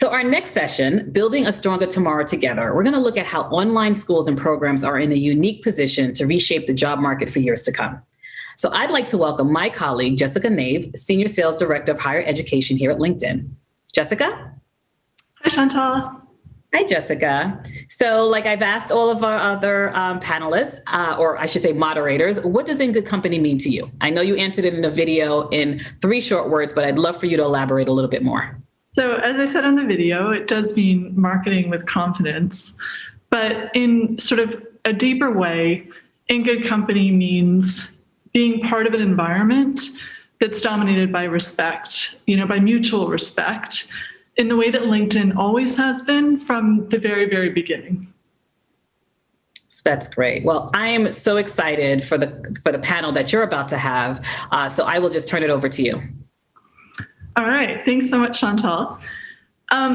So our next session, Building a Stronger Tomorrow Together, we're going to look at how online schools and programs are in a unique position to reshape the job market for years to come. So I'd like to welcome my colleague, Jessica Naeve, Senior Sales Director of Higher Education here at LinkedIn. Jessica? Hi, Chantal. Hi, Jessica. So like I've asked all of our other panelists, or I should say moderators, what does in good company mean to you? I know you answered it in a video in 3 short words, but I'd love for you to elaborate a little bit more. So as I said on the video, it does mean marketing with confidence, but in sort of a deeper way, in good company means being part of an environment that's dominated by respect, by mutual respect, in the way that LinkedIn always has been from the very, very beginning. That's great. Well, I am so excited for the panel that you're about to have. So I will just turn it over to you. All right. Thanks so much, Chantal.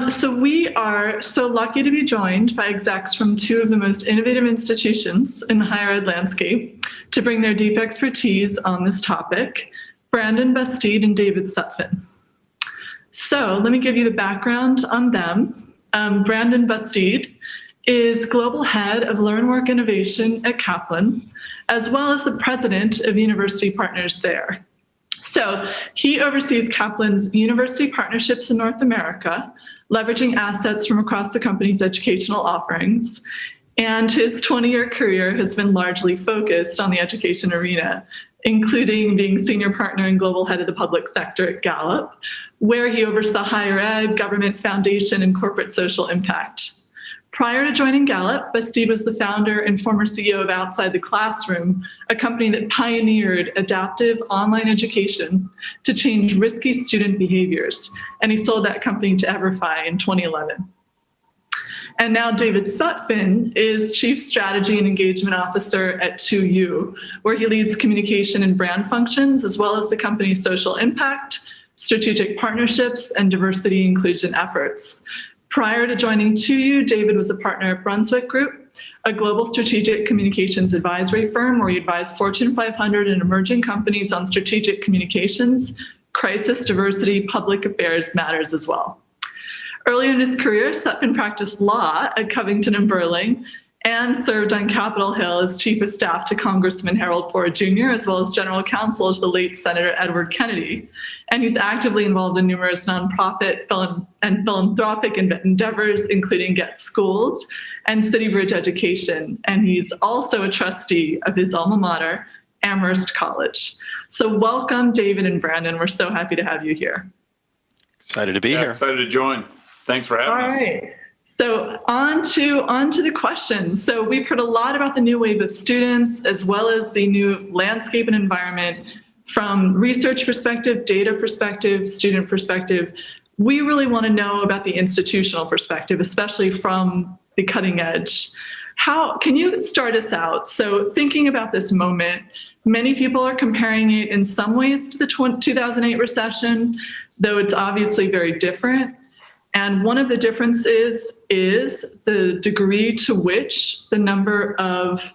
So we are so lucky to be joined by execs from 2 of the most innovative institutions in the higher ed landscape to bring their deep expertise on this topic, Brandon Busteed and David Sutphen. So let me give you the background on them. Brandon Busteed is Global Head of LearnWork Innovation at Kaplan, as well as the President of University Partners there. So he oversees Kaplan's university partnerships in North America, leveraging assets from across the company's educational offerings. And his 20-year career has been largely focused on the education arena, including being senior partner and global head of the public sector at Gallup, where he oversaw higher ed, government foundation, and corporate social impact. Prior to joining Gallup, Bastid was the founder and former CEO of Outside the Classroom, a company that pioneered adaptive online education to change risky student behaviors. And he sold that company to EverFi in 2011. And now David Sutphen is Chief Strategy and Engagement Officer at 2U, where he leads communication and brand functions, as well as the company's social impact, strategic partnerships, and diversity inclusion efforts. Prior to joining 2U, David was a partner at Brunswick Group, a global strategic communications advisory firm where he advised Fortune 500 and emerging companies on strategic communications, crisis, diversity, public affairs matters as well. Earlier in his career, Sutphen practiced law at Covington and Burling and served on Capitol Hill as Chief of Staff to Congressman Harold Ford Jr., as well as General Counsel to the late Senator Edward Kennedy. And he's actively involved in numerous nonprofit and philanthropic endeavors, including Get Schooled and City Bridge Education. And he's also a trustee of his alma mater, Amherst College. So welcome, David and Brandon. We're so happy to have you here. Excited to be here. Excited to join. Thanks for having us. All right. So on to the questions. So we've heard a lot about the new wave of students, as well as the new landscape and environment from research perspective, data perspective, student perspective. We really want to know about the institutional perspective, especially from the cutting edge. How can you start us out? So thinking about this moment, many people are comparing it in some ways to the 2008 recession, though it's obviously very different. And one of the differences is the degree to which the number of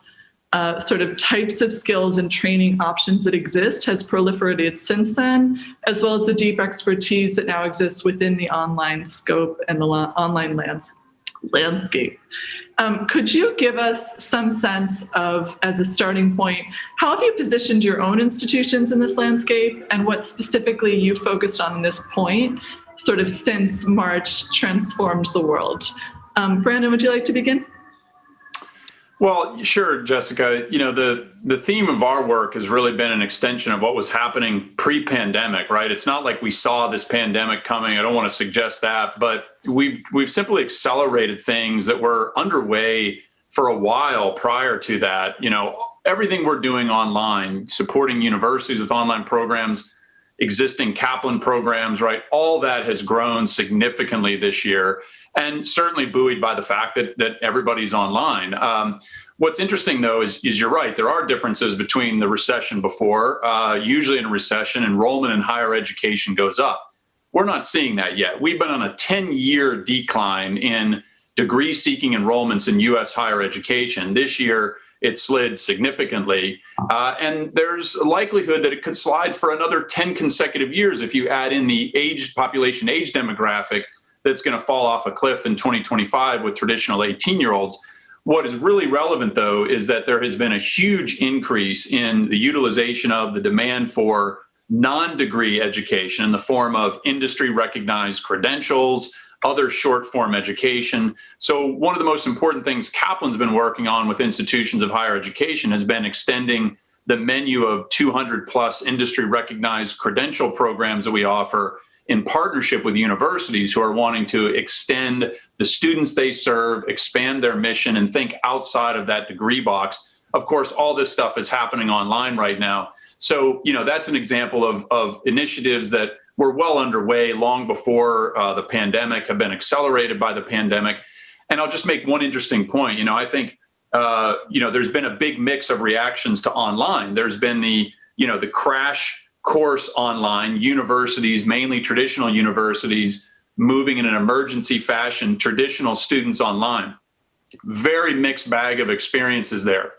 sort of types of skills and training options that exist has proliferated since then, as well as the deep expertise that now exists within the online scope and the online landscape. Could you give us some sense of, as a starting point, how have you positioned your own institutions in this landscape and what specifically you focused on in this point, sort of since March transformed the world? Brandon, would you like to begin? Well, sure, Jessica. The theme of our work has really been an extension of what was happening pre-pandemic, right? It's not like we saw this pandemic coming. I don't want to suggest that, but we've simply accelerated things that were underway for a while prior to that. Everything we're doing online, supporting universities with online programs, existing Kaplan programs, right? All that has grown significantly this year, and certainly buoyed by the fact that everybody's online. What's interesting, though, is you're right. There are differences between the recession before. Usually in a recession, enrollment in higher education goes up. We're not seeing that yet. We've been on a 10-year decline in degree-seeking enrollments in U.S. higher education. This year, it slid significantly. And there's a likelihood that it could slide for another 10 consecutive years if you add in the population age demographic that's going to fall off a cliff in 2025 with traditional 18-year-olds. What is really relevant, though, is that there has been a huge increase in the utilization of the demand for non-degree education in the form of industry-recognized credentials, other short-form education. So one of the most important things Kaplan's been working on with institutions of higher education has been extending the menu of 200-plus industry-recognized credential programs that we offer in partnership with universities who are wanting to extend the students they serve, expand their mission, and think outside of that degree box. Of course, all this stuff is happening online right now. So, that's an example of initiatives that were well underway long before the pandemic, have been accelerated by the pandemic. And I'll just make one interesting point. I think, there's been a big mix of reactions to online. There's been the crash course online, universities, mainly traditional universities, moving in an emergency fashion, traditional students online. Very mixed bag of experiences there.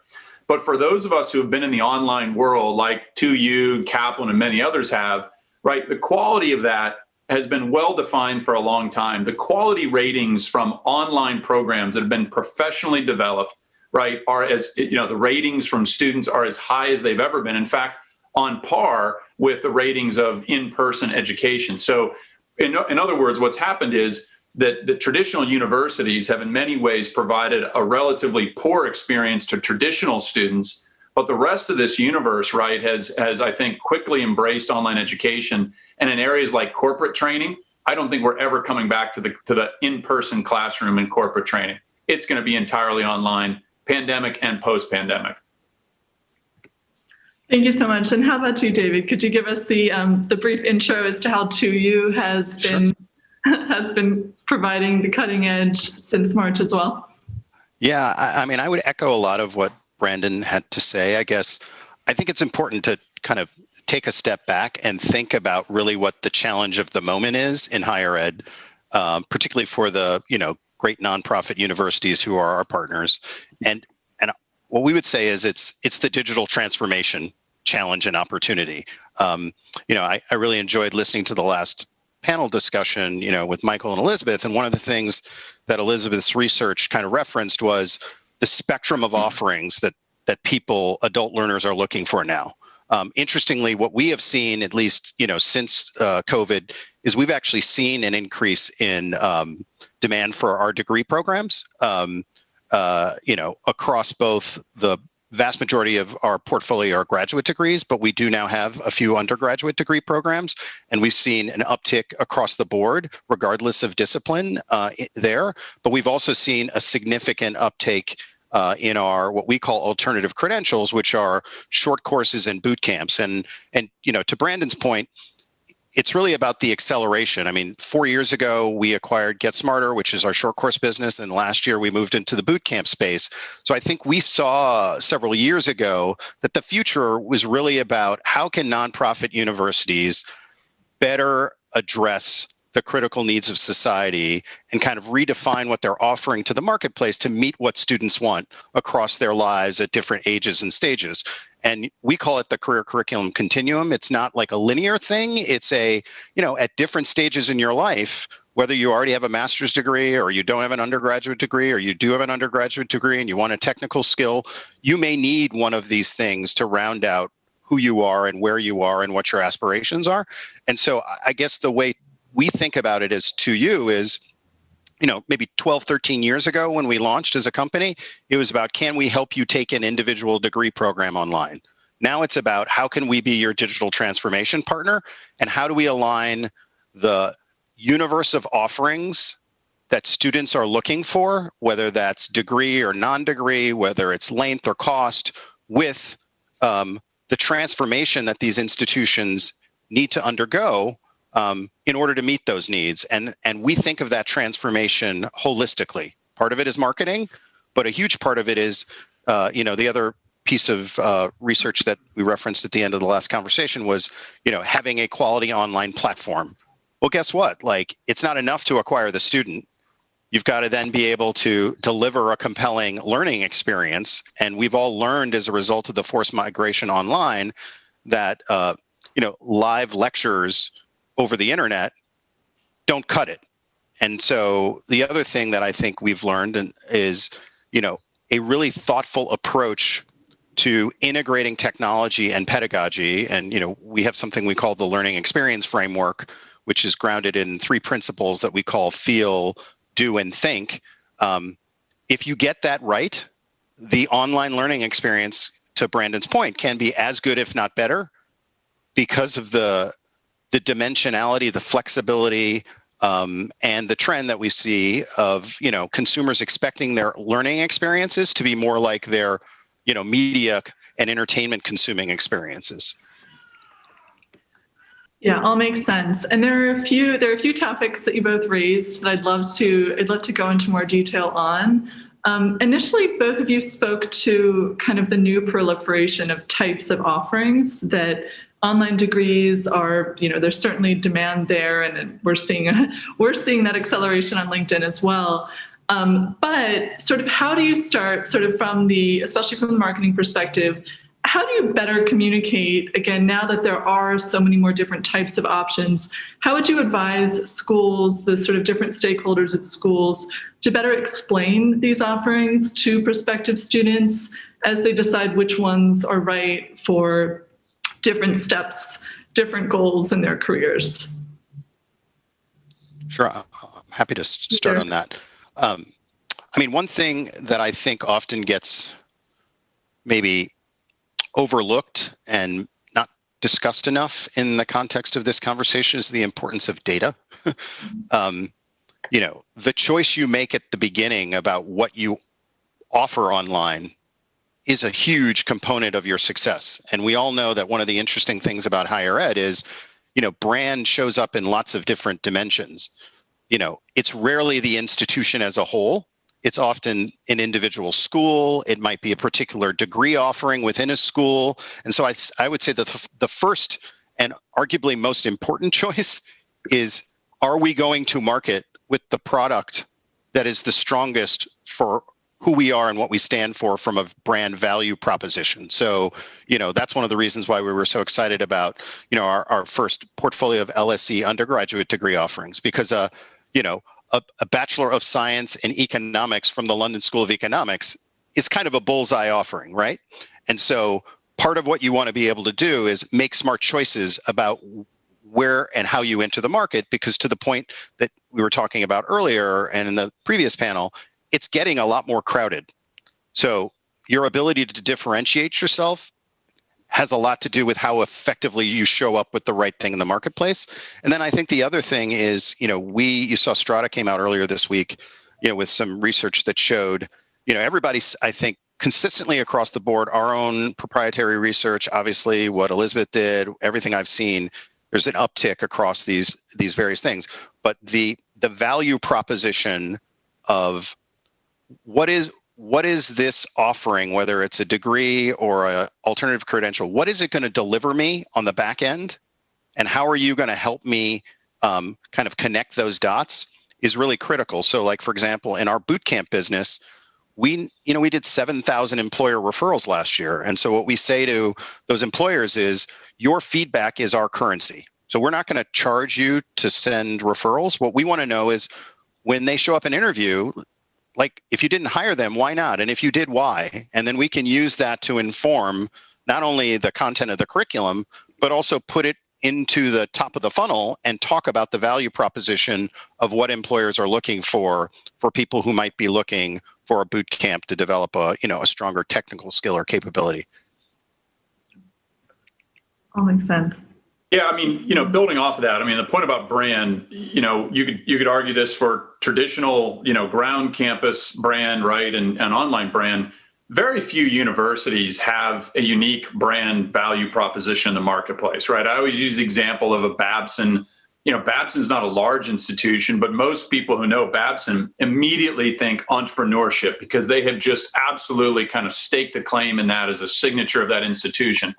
But for those of us who have been in the online world, like 2U, Kaplan, and many others have, right, the quality of that has been well defined for a long time. The quality ratings from online programs that have been professionally developed, right, are the ratings from students are as high as they've ever been. In fact, on par with the ratings of in-person education. So in other words, what's happened is that the traditional universities have in many ways provided a relatively poor experience to traditional students, but the rest of this universe, right, has I think quickly embraced online education. And in areas like corporate training, I don't think we're ever coming back to the in-person classroom in corporate training. It's going to be entirely online, pandemic and post-pandemic. Thank you so much. And how about you, David? Could you give us the brief intro as to how 2U has been providing the cutting edge since March as well? Yeah, I would echo a lot of what Brandon had to say. I think it's important to kind of take a step back and think about really what the challenge of the moment is in higher ed, particularly for the great nonprofit universities who are our partners. And what we would say is it's the digital transformation challenge and opportunity. I really enjoyed listening to the last panel discussion, with Michael and Elizabeth. And one of the things that Elizabeth's research kind of referenced was the spectrum of offerings that adult learners are looking for now. Interestingly, what we have seen, at least, since COVID, is we've actually seen an increase in demand for our degree programs. Across both the vast majority of our portfolio are graduate degrees, but we do now have a few undergraduate degree programs, and we've seen an uptick across the board, regardless of discipline there. But we've also seen a significant uptake in our what we call alternative credentials, which are short courses and boot camps. And to Brandon's point, it's really about the acceleration. 4 years ago, we acquired Get Smarter, which is our short course business. And last year, we moved into the boot camp space. So I think we saw several years ago that the future was really about how can nonprofit universities better address the critical needs of society and kind of redefine what they're offering to the marketplace to meet what students want across their lives at different ages and stages. And we call it the career curriculum continuum. It's not like a linear thing. It's at different stages in your life, whether you already have a master's degree or you don't have an undergraduate degree, or you do have an undergraduate degree and you want a technical skill, you may need one of these things to round out who you are and where you are and what your aspirations are. And so I guess the way we think about it as 2U is, maybe 12, 13 years ago when we launched as a company, it was about, can we help you take an individual degree program online? Now it's about, how can we be your digital transformation partner? And how do we align the universe of offerings that students are looking for, whether that's degree or non-degree, whether it's length or cost, with the transformation that these institutions need to undergo in order to meet those needs. And we think of that transformation holistically. Part of it is marketing, but a huge part of it is, the other piece of research that we referenced at the end of the last conversation was, having a quality online platform. Well, guess what? It's not enough to acquire the student. You've got to then be able to deliver a compelling learning experience. And we've all learned as a result of the forced migration online that, live lectures over the internet don't cut it. And so the other thing that I think we've learned is, a really thoughtful approach to integrating technology and pedagogy. And, we have something we call the learning experience framework, which is grounded in 3 principles that we call feel, do, and think. If you get that right, the online learning experience, to Brandon's point, can be as good, if not better, because of the dimensionality, the flexibility, and the trend that we see of, consumers expecting their learning experiences to be more like their, media and entertainment consuming experiences. Yeah, all makes sense. And there are a few topics that you both raised that I'd love to go into more detail on. Initially, both of you spoke to kind of the new proliferation of types of offerings that online degrees are, there's certainly demand there, and we're seeing that acceleration on LinkedIn as well. But sort of how do you start, sort of especially from the marketing perspective, how do you better communicate, again, now that there are so many more different types of options, how would you advise schools, the sort of different stakeholders at schools, to better explain these offerings to prospective students as they decide which ones are right for different steps, different goals in their careers? Sure, I'm happy to start on that. One thing that I think often gets maybe overlooked and not discussed enough in the context of this conversation is the importance of data. The choice you make at the beginning about what you offer online is a huge component of your success. And we all know that one of the interesting things about higher ed is, brand shows up in lots of different dimensions. It's rarely the institution as a whole. It's often an individual school. It might be a particular degree offering within a school. And so I would say that the first and arguably most important choice is, are we going to market with the product that is the strongest for who we are and what we stand for from a brand value proposition? So, that's one of the reasons why we were so excited about, our first portfolio of LSE undergraduate degree offerings, because, a Bachelor of Science in Economics from the London School of Economics is kind of a bullseye offering, right? And so part of what you want to be able to do is make smart choices about where and how you enter the market, because to the point that we were talking about earlier and in the previous panel, it's getting a lot more crowded. So your ability to differentiate yourself has a lot to do with how effectively you show up with the right thing in the marketplace. And then I think the other thing is, you saw Strata came out earlier this week, with some research that showed, everybody's, I think, consistently across the board, our own proprietary research, obviously what Elizabeth did, everything I've seen, there's an uptick across these various things. But the value proposition of what is this offering, whether it's a degree or an alternative credential, what is it going to deliver me on the back end? And how are you going to help me kind of connect those dots is really critical. So like, for example, in our bootcamp business, we did 7,000 employer referrals last year. And so what we say to those employers is, your feedback is our currency. So we're not going to charge you to send referrals. What we want to know is, when they show up in interview, like, if you didn't hire them, why not? And if you did, why? And then we can use that to inform not only the content of the curriculum, but also put it into the top of the funnel and talk about the value proposition of what employers are looking for people who might be looking for a boot camp to develop a stronger technical skill or capability. All makes sense. Yeah, building off of that, the point about brand, you could argue this for traditional, ground campus brand, right, and online brand. Very few universities have a unique brand value proposition in the marketplace, right? I always use the example of a Babson. Babson's not a large institution, but most people who know Babson immediately think entrepreneurship, because they have just absolutely kind of staked a claim in that as a signature of that institution.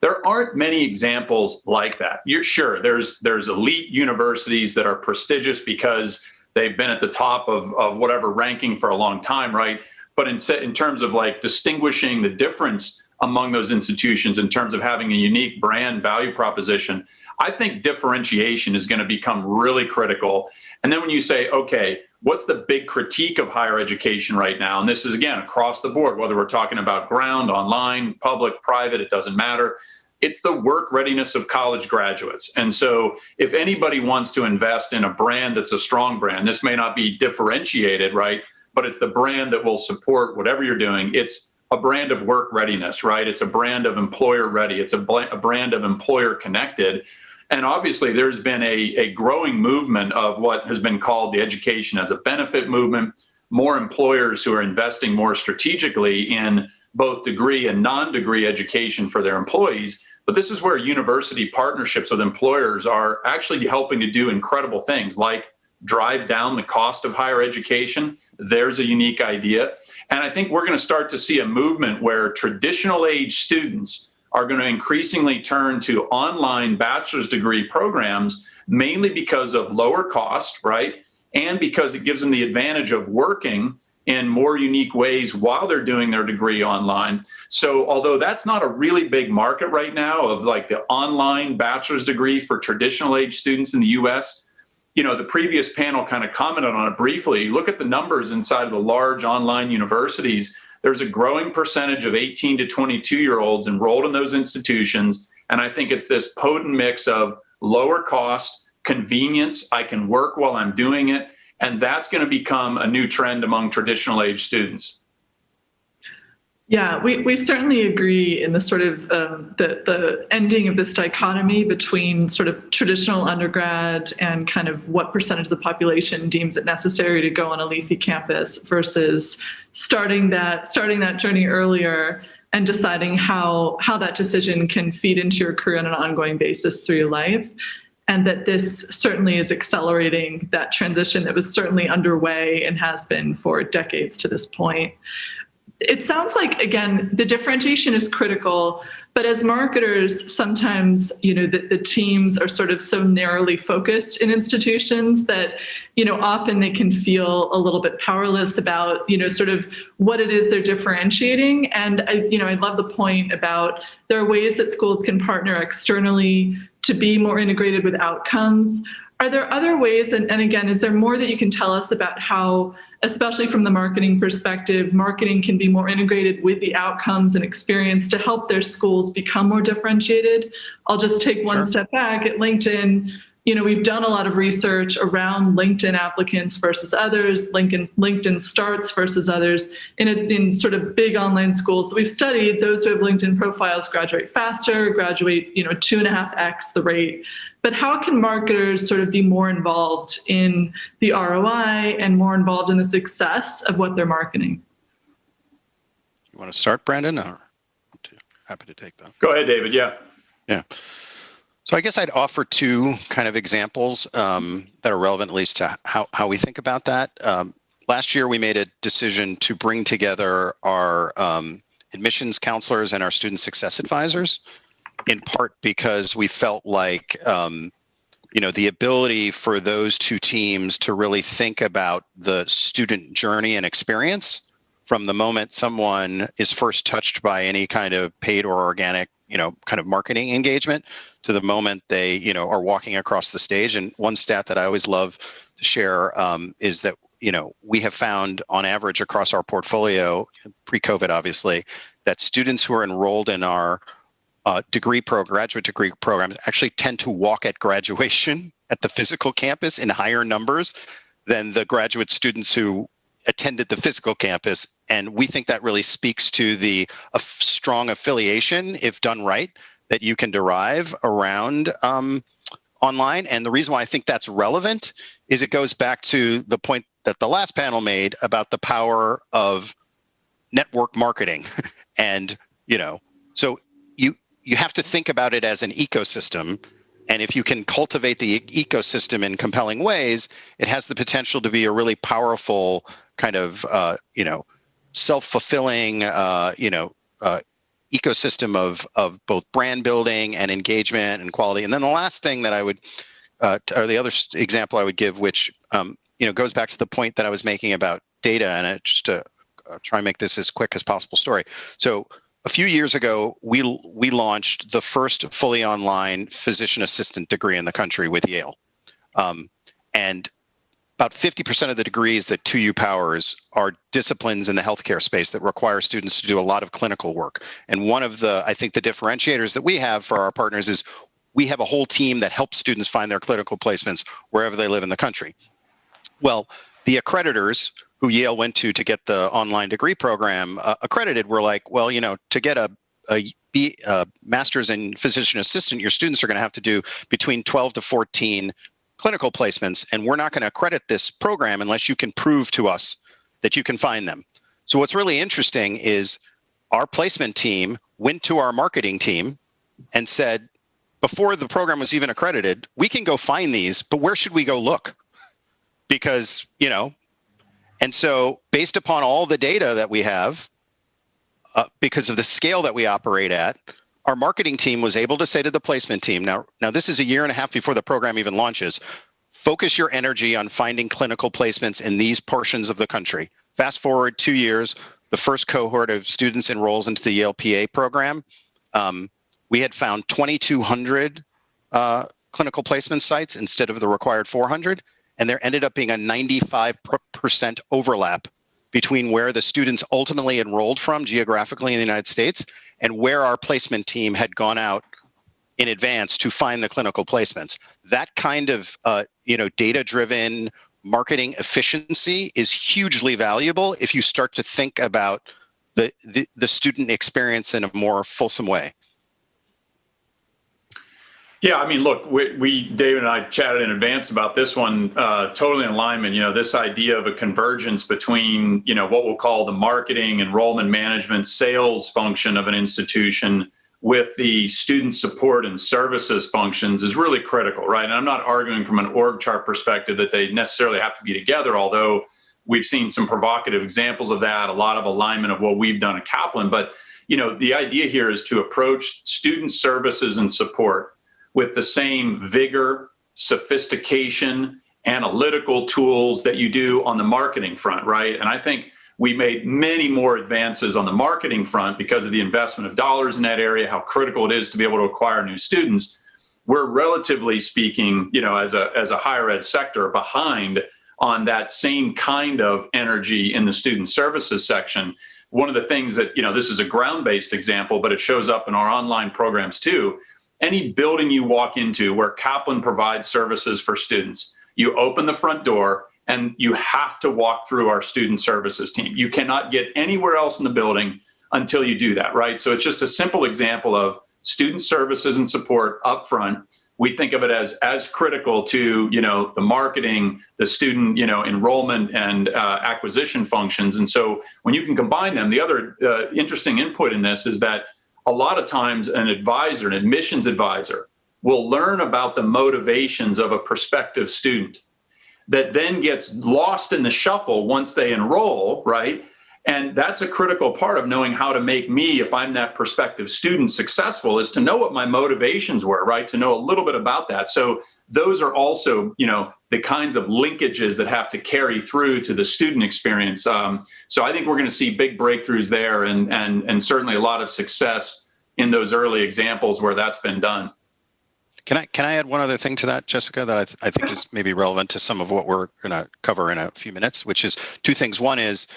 There aren't many examples like that. You're sure there's elite universities that are prestigious because they've been at the top of whatever ranking for a long time, right? But in terms of like distinguishing the difference among those institutions in terms of having a unique brand value proposition. I think differentiation is going to become really critical. And then when you say, okay, what's the big critique of higher education right now? And this is, again, across the board, whether we're talking about ground, online, public, private, it doesn't matter. It's the work readiness of college graduates. And so if anybody wants to invest in a brand that's a strong brand, this may not be differentiated, right? But it's the brand that will support whatever you're doing. It's a brand of work readiness, right? It's a brand of employer ready. It's a brand of employer connected. And obviously, there's been a growing movement of what has been called the education as a benefit movement, more employers who are investing more strategically in both degree and non-degree education for their employees. But this is where university partnerships with employers are actually helping to do incredible things like drive down the cost of higher education. There's a unique idea. And I think we're going to start to see a movement where traditional age students are going to increasingly turn to online bachelor's degree programs, mainly because of lower cost, right? And because it gives them the advantage of working in more unique ways while they're doing their degree online. So although that's not a really big market right now of like the online bachelor's degree for traditional age students in the US, you know, the previous panel kind of commented on it briefly. Look at the numbers inside of the large online universities. There's a growing percentage of 18 to 22-year-olds enrolled in those institutions. And I think it's this potent mix of lower cost, convenience, I can work while I'm doing it, and that's going to become a new trend among traditional age students. Yeah, we certainly agree in the sort of the ending of this dichotomy between sort of traditional undergrad and kind of what percentage of the population deems it necessary to go on a leafy campus versus starting that journey earlier and deciding how that decision can feed into your career on an ongoing basis through your life. And that this certainly is accelerating that transition that was certainly underway and has been for decades to this point. It sounds like, again, the differentiation is critical, but as marketers, sometimes, you know, the teams are sort of so narrowly focused in institutions that, you know, often they can feel a little bit powerless about, you know, sort of what it is they're differentiating. And I love the point about there are ways that schools can partner externally to be more integrated with outcomes. Are there other ways, and again, is there more that you can tell us about how, especially from the marketing perspective, marketing can be more integrated with the outcomes and experience to help their schools become more differentiated? I'll just take one step back. At LinkedIn, you know, we've done a lot of research around LinkedIn applicants versus others, LinkedIn starts versus others. In sort of big online schools that we've studied, those who have LinkedIn profiles graduate faster, 2.5x the rate. But how can marketers sort of be more involved in the ROI and more involved in the success of what they're marketing? You want to start, Brandon? Or happy to take that. Go ahead, David. Yeah. So I guess I'd offer two kind of examples that are relevant, at least to how we think about that. Last year, we made a decision to bring together our admissions counselors and our student success advisors, in part because we felt like, the ability for those two teams to really think about the student journey and experience from the moment someone is first touched by any kind of paid or organic, kind of marketing engagement to the moment they, are walking across the stage. And one stat that I always love to share is that, we have found on average across our portfolio, pre-COVID obviously, that students who are enrolled in our graduate degree programs actually tend to walk at graduation at the physical campus in higher numbers than the graduate students who attended the physical campus. And we think that really speaks to the strong affiliation, if done right, that you can derive around online. And the reason why I think that's relevant is it goes back to the point that the last panel made about the power of network marketing. And, so you have to think about it as an ecosystem. And if you can cultivate the ecosystem in compelling ways, it has the potential to be a really powerful kind of, self-fulfilling, ecosystem of both brand building and engagement and quality. And then the last thing that I would, or the other example I would give, which, goes back to the point that I was making about data, and just to try and make this as quick as possible story. So a few years ago, we launched the first fully online physician assistant degree in the country with Yale. And about 50% of the degrees that 2U powers are disciplines in the healthcare space that require students to do a lot of clinical work. And one of the, I think, the differentiators that we have for our partners is we have a whole team that helps students find their clinical placements wherever they live in the country. Well, the accreditors who Yale went to get the online degree program accredited were like, well, to get a master's in physician assistant, your students are going to have to do between 12 to 14 clinical placements, and we're not going to accredit this program unless you can prove to us that you can find them. So what's really interesting is our placement team went to our marketing team and said, before the program was even accredited, we can go find these, but where should we go look? Because, and so based upon all the data that we have, because of the scale that we operate at, our marketing team was able to say to the placement team, now this is a year and a half before the program even launches, focus your energy on finding clinical placements in these portions of the country. Fast forward 2 years, the first cohort of students enrolls into the Yale PA program. We had found 2,200 clinical placement sites instead of the required 400. And there ended up being a 95% overlap between where the students ultimately enrolled from geographically in the United States and where our placement team had gone out in advance to find the clinical placements. That kind of data-driven marketing efficiency is hugely valuable if you start to think about the student experience in a more fulsome way. Yeah, I mean, look, we David and I chatted in advance about this one, totally in alignment. This idea of a convergence between, what we'll call the marketing, enrollment management, sales function of an institution with the student support and services functions is really critical, right? And I'm not arguing from an org chart perspective that they necessarily have to be together, although we've seen some provocative examples of that, a lot of alignment of what we've done at Kaplan. But, the idea here is to approach student services and support with the same vigor, sophistication, analytical tools that you do on the marketing front, right? And I think we made many more advances on the marketing front because of the investment of dollars in that area, how critical it is to be able to acquire new students. We're relatively speaking, as a higher ed sector behind on that same kind of energy in the student services section. One of the things that, this is a ground-based example, but it shows up in our online programs too. Any building you walk into where Kaplan provides services for students, you open the front door and you have to walk through our student services team. You cannot get anywhere else in the building until you do that, right? So it's just a simple example of student services and support up front. We think of it as critical to, the marketing, the student, enrollment and acquisition functions. And so when you can combine them, the other interesting input in this is that a lot of times an advisor, an admissions advisor, will learn about the motivations of a prospective student that then gets lost in the shuffle once they enroll, right? And that's a critical part of knowing how to make me, if I'm that prospective student, successful, is to know what my motivations were, right? To know a little bit about that. So those are also, the kinds of linkages that have to carry through to the student experience. So I think we're going to see big breakthroughs there and certainly a lot of success in those early examples where that's been done. Can I add one other thing to that, Jessica, that I think is maybe relevant to some of what we're going to cover in a few minutes, which is two things. One is,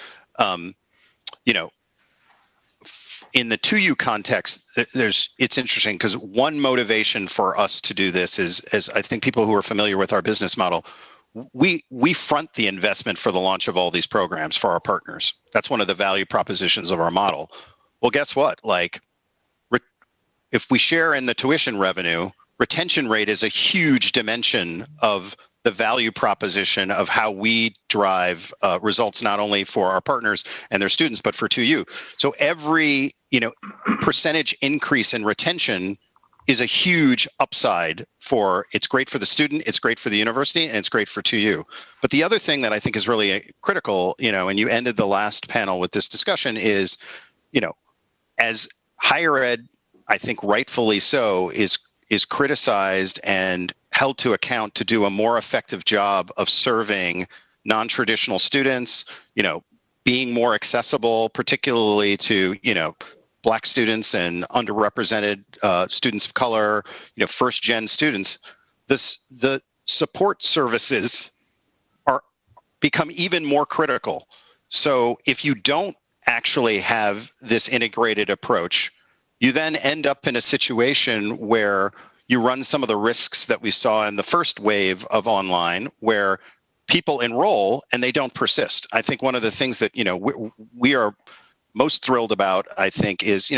in the 2U context, it's interesting because one motivation for us to do this is, as I think people who are familiar with our business model, we front the investment for the launch of all these programs for our partners. That's one of the value propositions of our model. Well, guess what? If we share in the tuition revenue, retention rate is a huge dimension of the value proposition of how we drive results, not only for our partners and their students, but for 2U. So every percentage increase in retention is a huge upside it's great for the student, it's great for the university, and it's great for 2U. But the other thing that I think is really critical, and you ended the last panel with this discussion is, as higher ed, I think rightfully so, is criticized and held to account to do a more effective job of serving non-traditional students, being more accessible, particularly to, Black students and underrepresented students of color, first-gen students, the support services become even more critical. So if you don't actually have this integrated approach, you then end up in a situation where you run some of the risks that we saw in the first wave of online, where people enroll and they don't persist. I think one of the things that we are most thrilled about, I think, is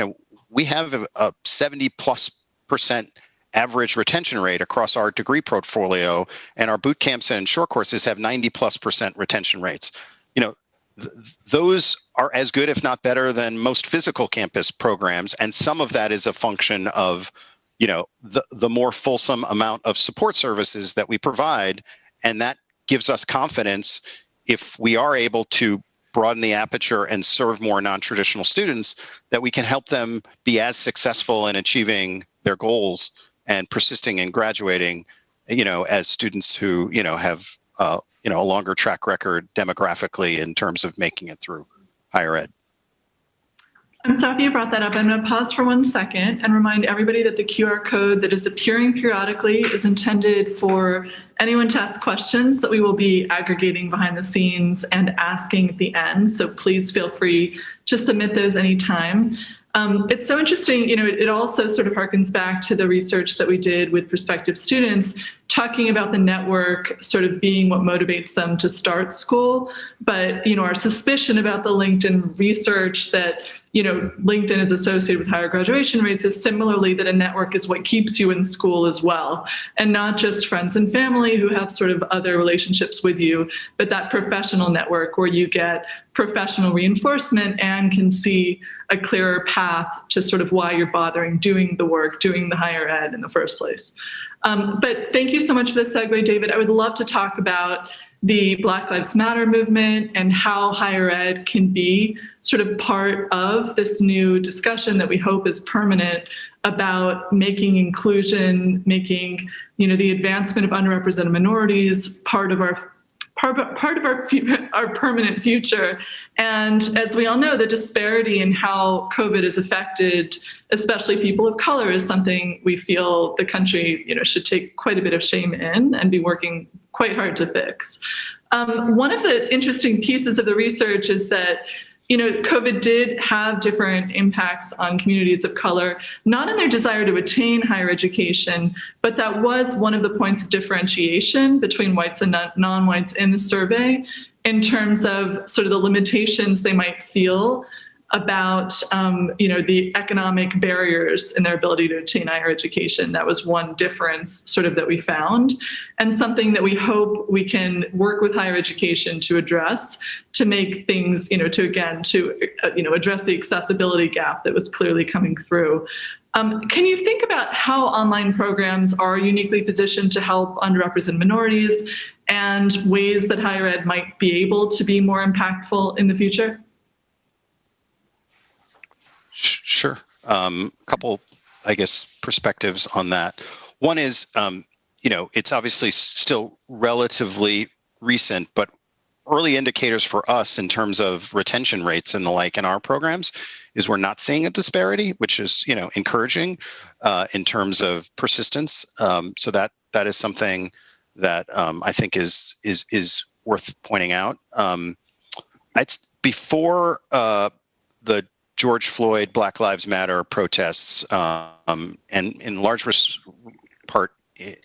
we have a 70+% average retention rate across our degree portfolio, and our boot camps and short courses have 90+% retention rates. Those are as good, if not better, than most physical campus programs, and some of that is a function of the more fulsome amount of support services that we provide, and that gives us confidence if we are able to broaden the aperture and serve more non-traditional students, that we can help them be as successful in achieving their goals and persisting and graduating, as students who, have, a longer track record demographically in terms of making it through higher ed. I'm so happy you brought that up. I'm going to pause for 1 second and remind everybody that the QR code that is appearing periodically is intended for anyone to ask questions that we will be aggregating behind the scenes and asking at the end. So please feel free to submit those anytime. It's so interesting, it also sort of harkens back to the research that we did with prospective students, talking about the network sort of being what motivates them to start school. But, our suspicion about the LinkedIn research that, LinkedIn is associated with higher graduation rates is similarly that a network is what keeps you in school as well. And not just friends and family who have sort of other relationships with you, but that professional network where you get professional reinforcement and can see a clearer path to sort of why you're bothering doing the work, doing the higher ed in the first place. But thank you so much for this segue, David. I would love to talk about the Black Lives Matter movement and how higher ed can be sort of part of this new discussion that we hope is permanent about making inclusion, making, the advancement of underrepresented minorities part of our permanent future. And as we all know, the disparity in how COVID has affected, especially people of color, is something we feel the country, should take quite a bit of shame in and be working quite hard to fix. One of the interesting pieces of the research is that COVID did have different impacts on communities of color, not in their desire to attain higher education, but that was one of the points of differentiation between whites and non-whites in the survey in terms of sort of the limitations they might feel about, the economic barriers in their ability to attain higher education. That was one difference sort of that we found, and something that we hope we can work with higher education to address, to make things, to address the accessibility gap that was clearly coming through. Can you think about how online programs are uniquely positioned to help underrepresented minorities and ways that higher ed might be able to be more impactful in the future? Sure. A couple, perspectives on that. One is, it's obviously still relatively recent, but early indicators for us in terms of retention rates and the like in our programs is we're not seeing a disparity, which is, encouraging in terms of persistence. So that is something that I think is worth pointing out. It's before the George Floyd Black Lives Matter protests, and in large part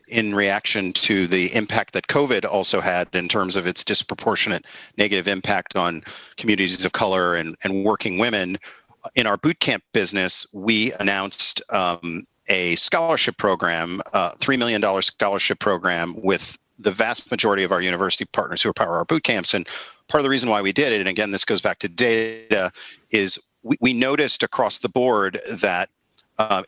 in reaction to the impact that COVID also had in terms of its disproportionate negative impact on communities of color and working women. In our boot camp business, we announced a scholarship program, $3 million scholarship program with the vast majority of our university partners who power our boot camps. And part of the reason why we did it, and again, this goes back to data, is we noticed across the board that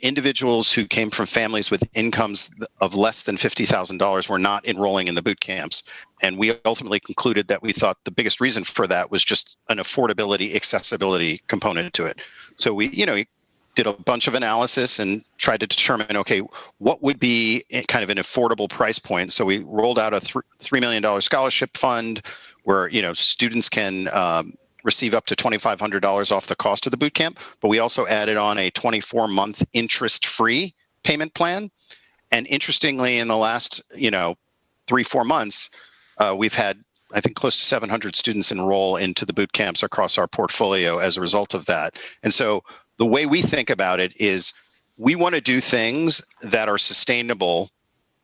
individuals who came from families with incomes of less than $50,000 were not enrolling in the boot camps. And we ultimately concluded that we thought the biggest reason for that was just an affordability, accessibility component to it. So we, did a bunch of analysis and tried to determine, okay, what would be kind of an affordable price point. So we rolled out a $3 million scholarship fund where, students can receive up to $2,500 off the cost of the boot camp, but we also added on a 24-month interest-free payment plan. And interestingly, in the last, 3-4 months, we've had, I think, close to 700 students enroll into the boot camps across our portfolio as a result of that. And so the way we think about it is we want to do things that are sustainable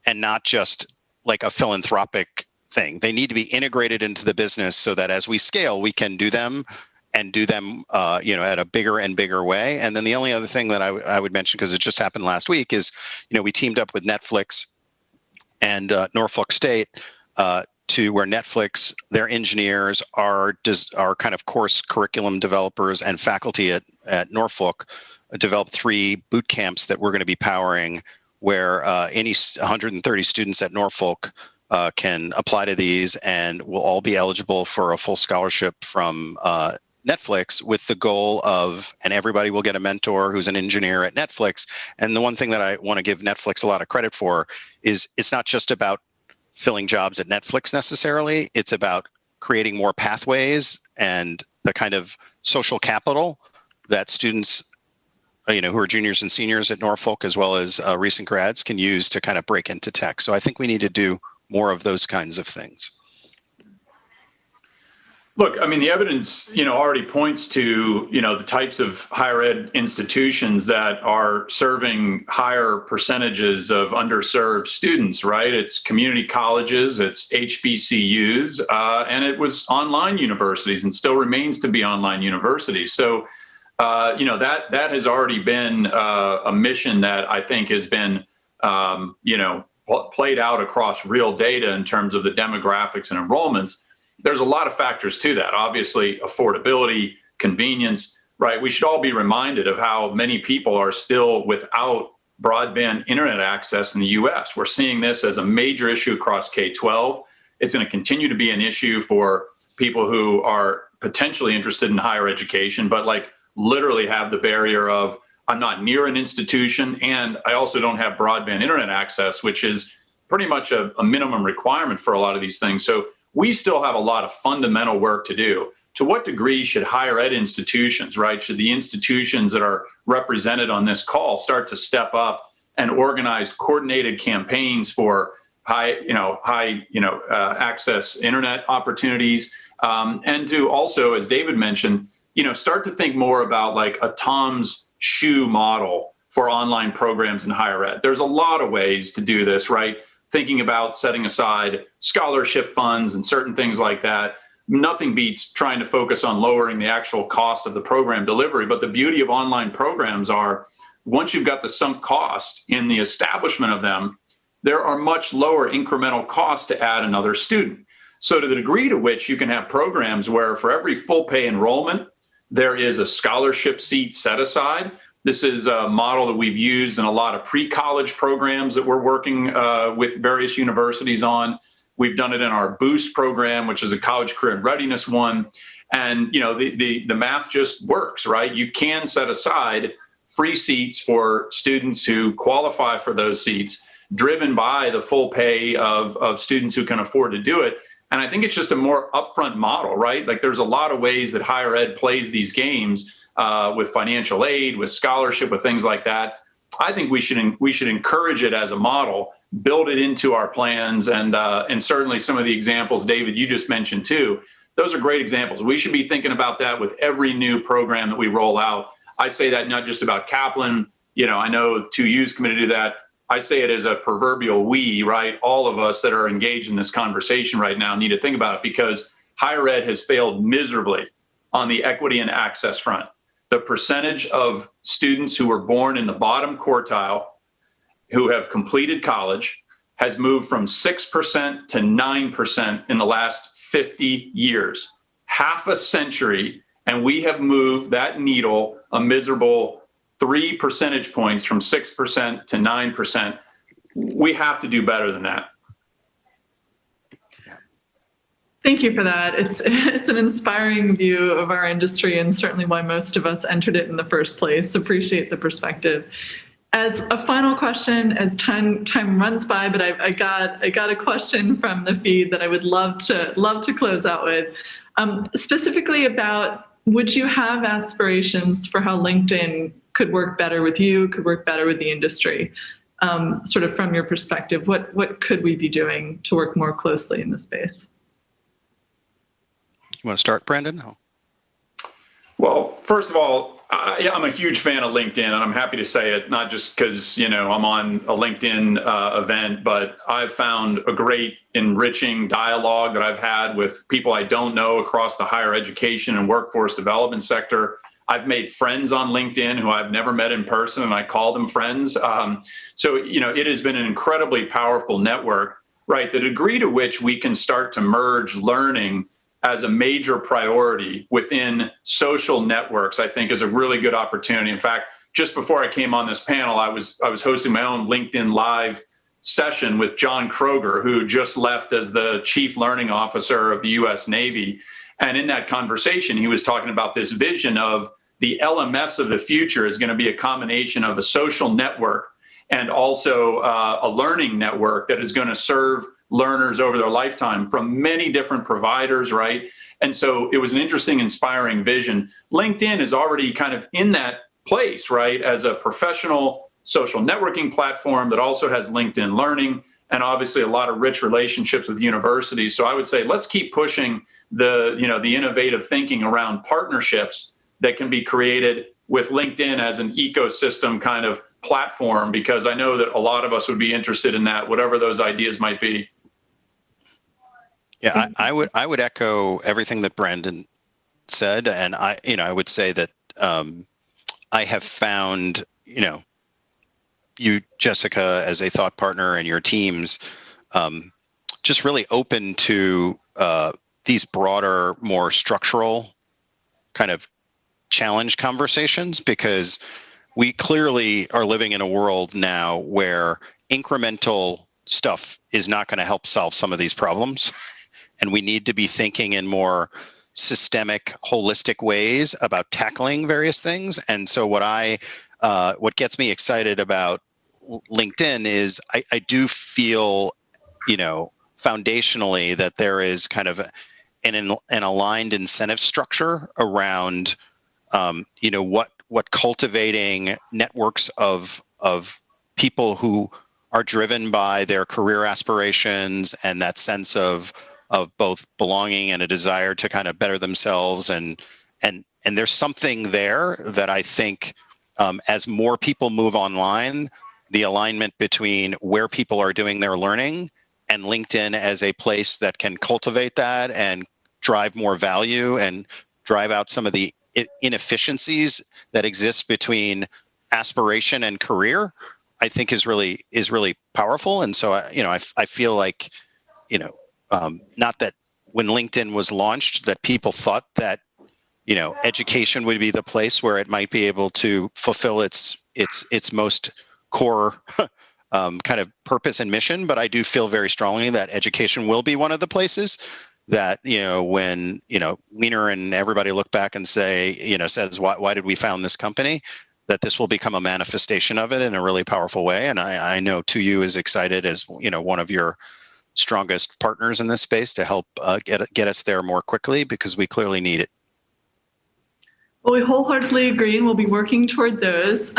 and not just like a philanthropic thing. They need to be integrated into the business so that as we scale, we can do them and do them, at a bigger and bigger way. And then the only other thing that I would mention, because it just happened last week, is, we teamed up with Netflix and Norfolk State to where Netflix, their engineers are kind of course curriculum developers, and faculty at Norfolk developed 3 boot camps that we're going to be powering, where any 130 students at Norfolk can apply to these, and will all be eligible for a full scholarship from Netflix, with the goal of, and everybody will get a mentor who's an engineer at Netflix. And the one thing that I want to give Netflix a lot of credit for is it's not just about filling jobs at Netflix necessarily. It's about creating more pathways and the kind of social capital that students, who are juniors and seniors at Norfolk, as well as recent grads, can use to kind of break into tech. So I think we need to do more of those kinds of things. Look, I mean, the evidence, already points to, the types of higher ed institutions that are serving higher percentages of underserved students, right? It's community colleges, it's HBCUs, and it was online universities, and still remains to be online universities. So, that has already been a mission that I think has been, played out across real data in terms of the demographics and enrollments. There's a lot of factors to that. Obviously, affordability, convenience, right? We should all be reminded of how many people are still without broadband internet access in the US. We're seeing this as a major issue across K-12. It's going to continue to be an issue for people who are potentially interested in higher education, but literally have the barrier of, I'm not near an institution, and I also don't have broadband internet access, which is pretty much a minimum requirement for a lot of these things. So we still have a lot of fundamental work to do. To what degree should higher ed institutions, right? Should the institutions that are represented on this call start to step up and organize coordinated campaigns for high access internet opportunities, and to also, as David mentioned, start to think more about a Tom's shoe model for online programs in higher ed. There's a lot of ways to do this, right? Thinking about setting aside scholarship funds and certain things like that. Nothing beats trying to focus on lowering the actual cost of the program delivery. But the beauty of online programs are, once you've got the sunk cost in the establishment of them, there are much lower incremental costs to add another student. So to the degree to which you can have programs where for every full pay enrollment, there is a scholarship seat set aside. This is a model that we've used in a lot of pre-college programs that we're working with various universities on. We've done it in our Boost program, which is a college career and readiness one. And the math just works, right? You can set aside free seats for students who qualify for those seats, driven by the full pay of students who can afford to do it. And I think it's just a more upfront model, right? There's a lot of ways that higher ed plays these games with financial aid, with scholarship, with things like that. I think we should encourage it as a model, build it into our plans, and certainly some of the examples, David, you just mentioned too. Those are great examples. We should be thinking about that with every new program that we roll out. I say that not just about Kaplan. I know 2U's committed to that. I say it as a proverbial we, right? All of us that are engaged in this conversation right now need to think about it, because higher ed has failed miserably on the equity and access front. The percentage of students who were born in the bottom quartile who have completed college has moved from 6% to 9% in the last 50 years, half a century. And we have moved that needle a miserable 3 percentage points from 6% to 9%. We have to do better than that. Thank you for that. It's an inspiring view of our industry, and certainly why most of us entered it in the first place. Appreciate the perspective. As a final question, as time runs by, but I got a question from the feed that I would love to close out with. Specifically about, would you have aspirations for how LinkedIn could work better with you, could work better with the industry? Sort of from your perspective, what could we be doing to work more closely in this space? You want to start, Brandon? No. Well, first of all, I'm a huge fan of LinkedIn, and I'm happy to say it, not just because, I'm on a LinkedIn event, but I've found a great enriching dialogue that I've had with people I don't know across the higher education and workforce development sector. I've made friends on LinkedIn who I've never met in person, and I call them friends. So, it has been an incredibly powerful network, right? The degree to which we can start to merge learning as a major priority within social networks, I think is a really good opportunity. In fact, just before I came on this panel, I was hosting my own LinkedIn Live session with John Kroger, who just left as the Chief Learning Officer of the U.S. Navy. And in that conversation, he was talking about this vision of the LMS of the future is going to be a combination of a social network and also a learning network that is going to serve learners over their lifetime from many different providers, right? And so it was an interesting, inspiring vision. LinkedIn is already kind of in that place, right? As a professional social networking platform that also has LinkedIn Learning and obviously a lot of rich relationships with universities. So I would say, let's keep pushing the innovative thinking around partnerships that can be created with LinkedIn as an ecosystem kind of platform, because I know that a lot of us would be interested in that, whatever those ideas might be. Yeah, I would echo everything that Brandon said, and I would say that I have found you, Jessica, as a thought partner, and your teams just really open to these broader, more structural kind of challenge conversations, because we clearly are living in a world now where incremental stuff is not going to help solve some of these problems. And we need to be thinking in more systemic, holistic ways about tackling various things. And so what gets me excited about LinkedIn is I do feel, foundationally that there is kind of an aligned incentive structure around, what cultivating networks of people who are driven by their career aspirations and that sense of both belonging and a desire to kind of better themselves. And there's something there that I think as more people move online, the alignment between where people are doing their learning and LinkedIn as a place that can cultivate that and drive more value and drive out some of the inefficiencies that exist between aspiration and career, I think is really powerful. And so, I feel like, not that when LinkedIn was launched that people thought that, education would be the place where it might be able to fulfill its most core kind of purpose and mission. But I do feel very strongly that education will be one of the places that, when, Wiener and everybody look back and say, says, why did we found this company? That this will become a manifestation of it in a really powerful way. And I know 2U is excited as, one of your strongest partners in this space to help get us there more quickly, because we clearly need it. Well, we wholeheartedly agree, and we'll be working toward those.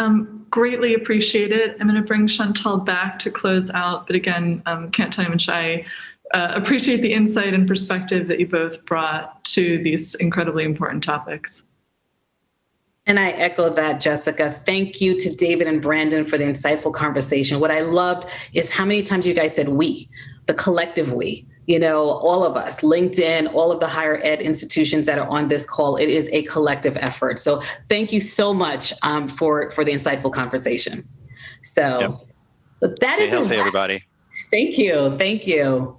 Greatly appreciate it. I'm going to bring Chantal back to close out, but again, can't tell you how much I appreciate the insight and perspective that you both brought to these incredibly important topics. And I echo that, Jessica. Thank you to David and Brandon for the insightful conversation. What I loved is how many times you guys said we, the collective we, all of us, LinkedIn, all of the higher ed institutions that are on this call. It is a collective effort. So thank you so much for the insightful conversation. So, yep. That is healthy, everybody. Thank you. Thank you.